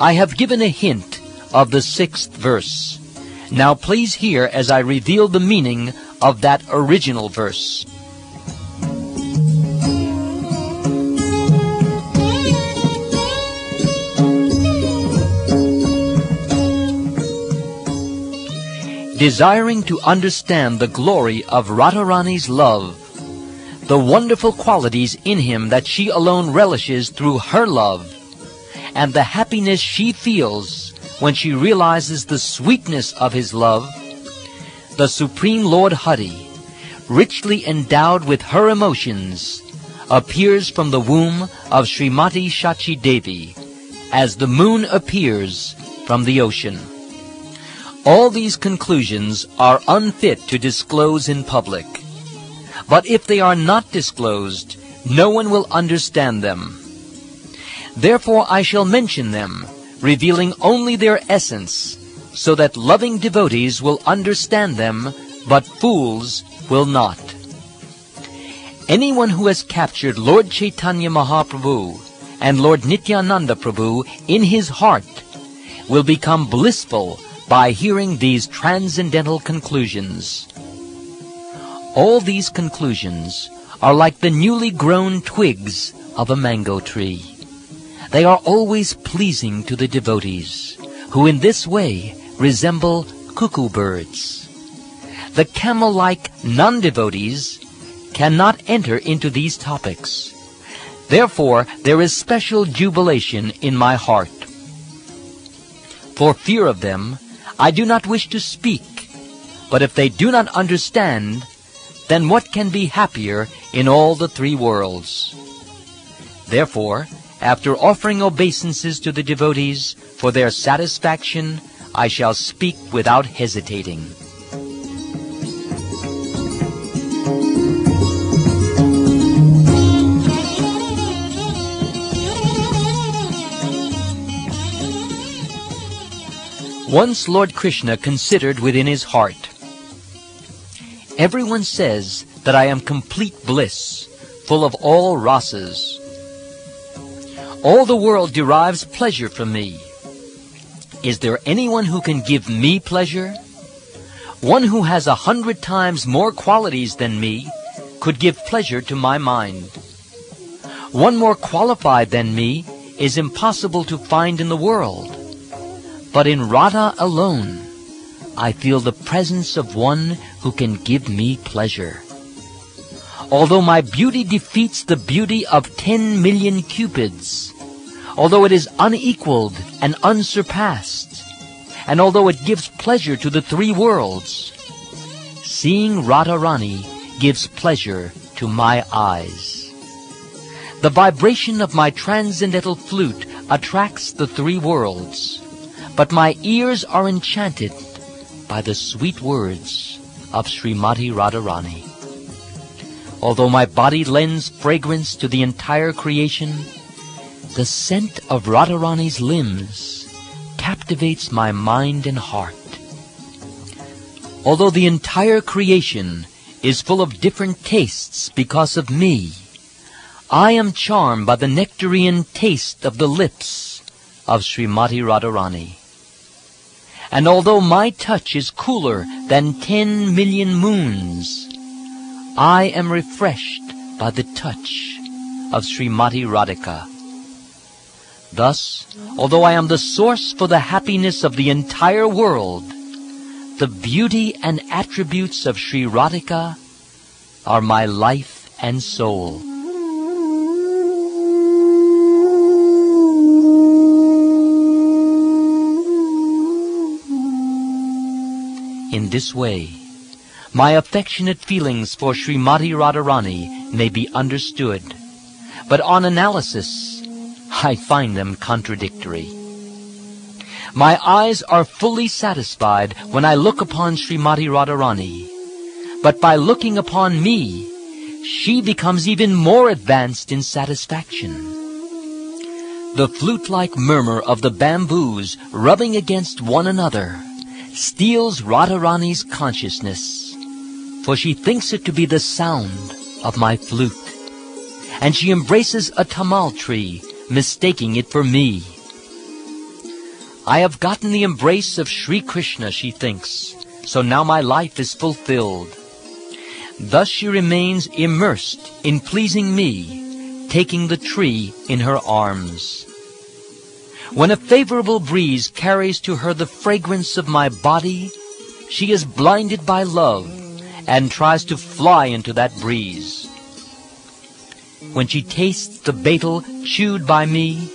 I have given a hint of the 6th verse. Now please hear as I reveal the meaning of that original verse. Desiring to understand the glory of Radharani's love, the wonderful qualities in him that she alone relishes through her love, and the happiness she feels when she realizes the sweetness of his love, the Supreme Lord Hari, richly endowed with her emotions, appears from the womb of Srimati Shachi Devi, as the moon appears from the ocean. All these conclusions are unfit to disclose in public. But if they are not disclosed, no one will understand them. Therefore I shall mention them, revealing only their essence, so that loving devotees will understand them, but fools will not. Anyone who has captured Lord Chaitanya Mahaprabhu and Lord Nityananda Prabhu in his heart will become blissful by hearing these transcendental conclusions. All these conclusions are like the newly grown twigs of a mango tree. They are always pleasing to the devotees, who in this way resemble cuckoo birds. The camel-like non-devotees cannot enter into these topics. Therefore, there is special jubilation in my heart. For fear of them, I do not wish to speak, but if they do not understand, then what can be happier in all the three worlds? Therefore, after offering obeisances to the devotees for their satisfaction, I shall speak without hesitating. Once Lord Krishna considered within his heart, "Everyone says that I am complete bliss, full of all rasas. All the world derives pleasure from me. Is there anyone who can give me pleasure? One who has 100 times more qualities than me could give pleasure to my mind. One more qualified than me is impossible to find in the world. But in Radha alone, I feel the presence of one who can give me pleasure. Although my beauty defeats the beauty of 10 million cupids, although it is unequaled and unsurpassed, and although it gives pleasure to the three worlds, seeing Radharani gives pleasure to my eyes. The vibration of my transcendental flute attracts the three worlds, but my ears are enchanted by the sweet words of Srimati Radharani. Although my body lends fragrance to the entire creation, the scent of Radharani's limbs captivates my mind and heart. Although the entire creation is full of different tastes because of me, I am charmed by the nectarine taste of the lips of Srimati Radharani. And although my touch is cooler than 10 million moons, I am refreshed by the touch of Srimati Radhika. Thus, although I am the source for the happiness of the entire world, the beauty and attributes of Sri Radhika are my life and soul. In this way, my affectionate feelings for Srimati Radharani may be understood, but on analysis, I find them contradictory. My eyes are fully satisfied when I look upon Srimati Radharani, but by looking upon me, she becomes even more advanced in satisfaction. The flute-like murmur of the bamboos rubbing against one another steals Radharani's consciousness, for she thinks it to be the sound of my flute, and she embraces a tamal tree, mistaking it for me. I have gotten the embrace of Sri Krishna, she thinks, so now my life is fulfilled. Thus she remains immersed in pleasing me, taking the tree in her arms. When a favorable breeze carries to her the fragrance of my body, she is blinded by love and tries to fly into that breeze. When she tastes the betel chewed by me,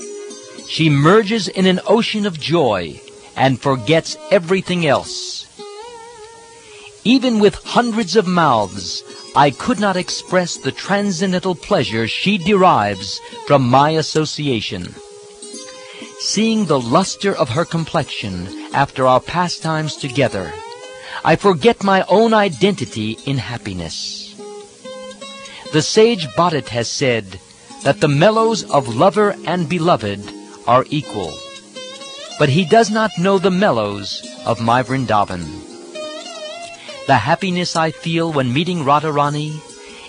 she merges in an ocean of joy and forgets everything else. Even with hundreds of mouths, I could not express the transcendental pleasure she derives from my association. Seeing the luster of her complexion after our pastimes together, I forget my own identity in happiness. The sage Bharat has said that the mellows of lover and beloved are equal, but he does not know the mellows of my Vrindavan. The happiness I feel when meeting Radharani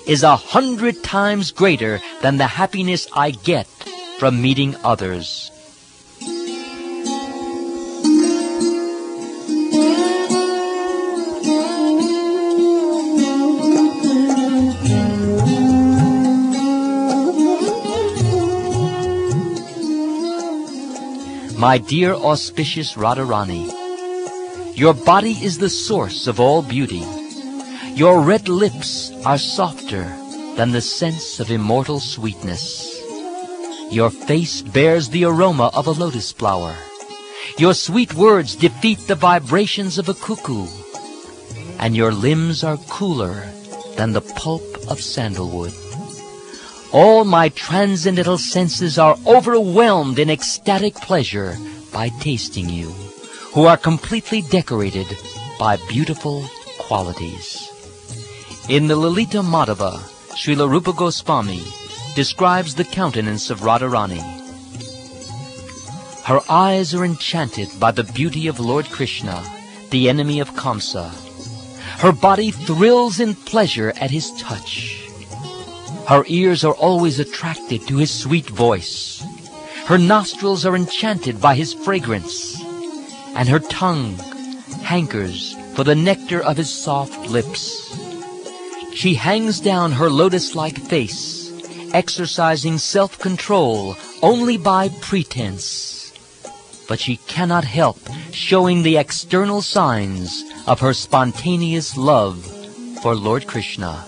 is 100 times greater than the happiness I get from meeting others. My dear auspicious Radharani, your body is the source of all beauty. Your red lips are softer than the sense of immortal sweetness. Your face bears the aroma of a lotus flower. Your sweet words defeat the vibrations of a cuckoo. And your limbs are cooler than the pulp of sandalwood. All my transcendental senses are overwhelmed in ecstatic pleasure by tasting you, who are completely decorated by beautiful qualities. In the Lalita Madhava, Srila Rupa Goswami describes the countenance of Radharani. Her eyes are enchanted by the beauty of Lord Krishna, the enemy of Kamsa. Her body thrills in pleasure at his touch. Her ears are always attracted to his sweet voice. Her nostrils are enchanted by his fragrance, and her tongue hankers for the nectar of his soft lips. She hangs down her lotus-like face, exercising self-control only by pretense. But she cannot help showing the external signs of her spontaneous love for Lord Krishna.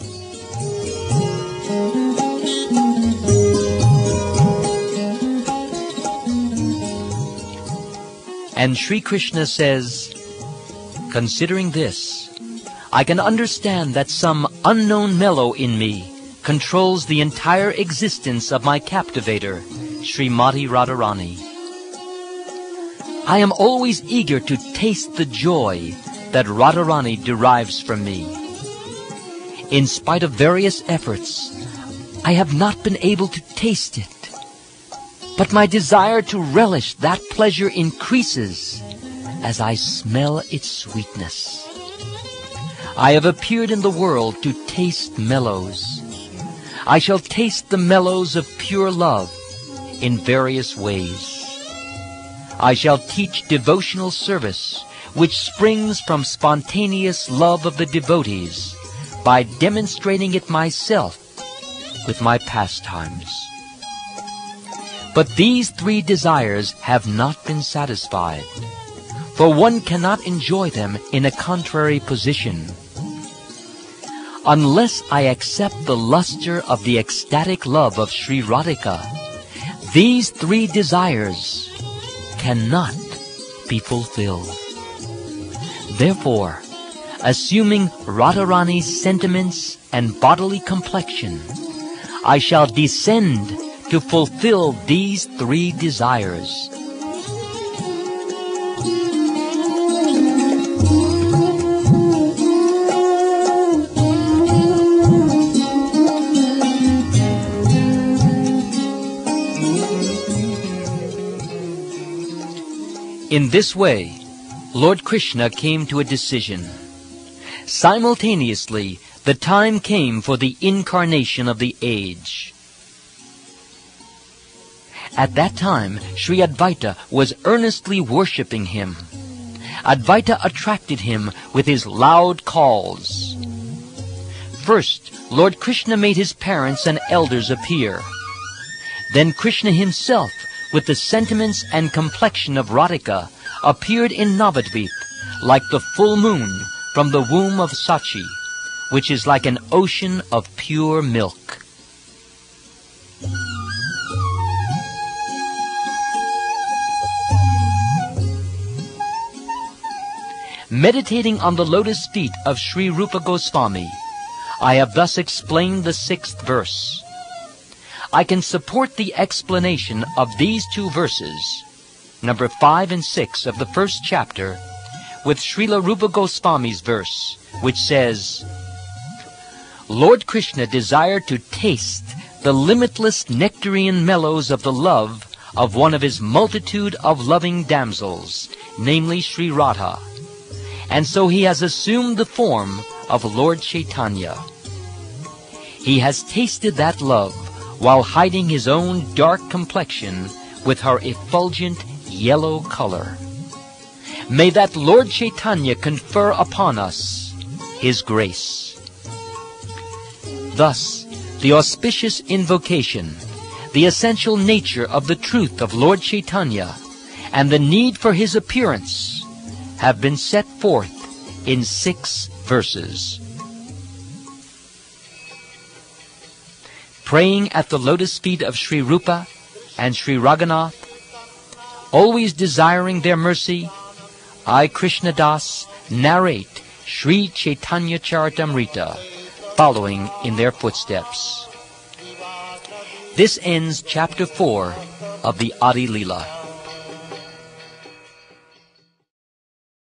And Sri Krishna says, considering this, I can understand that some unknown mellow in me controls the entire existence of my captivator, Srimati Radharani. I am always eager to taste the joy that Radharani derives from me. In spite of various efforts, I have not been able to taste it. But my desire to relish that pleasure increases as I smell its sweetness. I have appeared in the world to taste mellows. I shall taste the mellows of pure love in various ways. I shall teach devotional service which springs from spontaneous love of the devotees by demonstrating it myself with my pastimes. But these three desires have not been satisfied, for one cannot enjoy them in a contrary position. Unless I accept the luster of the ecstatic love of Sri Radhika, these three desires cannot be fulfilled. Therefore, assuming Radharani's sentiments and bodily complexion, I shall descend to fulfill these three desires. In this way, Lord Krishna came to a decision. Simultaneously, the time came for the incarnation of the age. At that time, Sri Advaita was earnestly worshipping him. Advaita attracted him with his loud calls. First, Lord Krishna made his parents and elders appear. Then Krishna himself, with the sentiments and complexion of Radhika, appeared in Navadvip like the full moon from the womb of Sachi, which is like an ocean of pure milk. Meditating on the lotus feet of Sri Rupa Goswami, I have thus explained the 6th verse. I can support the explanation of these 2 verses, number 5 and 6 of the 1st chapter, with Srila Rupa Goswami's verse, which says, Lord Krishna desired to taste the limitless nectarian mellows of the love of one of his multitude of loving damsels, namely Sri Radha, and so he has assumed the form of Lord Chaitanya. He has tasted that love while hiding his own dark complexion with her effulgent yellow color. May that Lord Chaitanya confer upon us his grace. Thus, the auspicious invocation, the essential nature of the truth of Lord Chaitanya, and the need for his appearance have been set forth in 6 verses. Praying at the lotus feet of Sri Rupa and Sri Raghunath, always desiring their mercy, I, Krishna Das, narrate Sri Caitanya Caritamrta, following in their footsteps. This ends chapter 4 of the Adi Leela.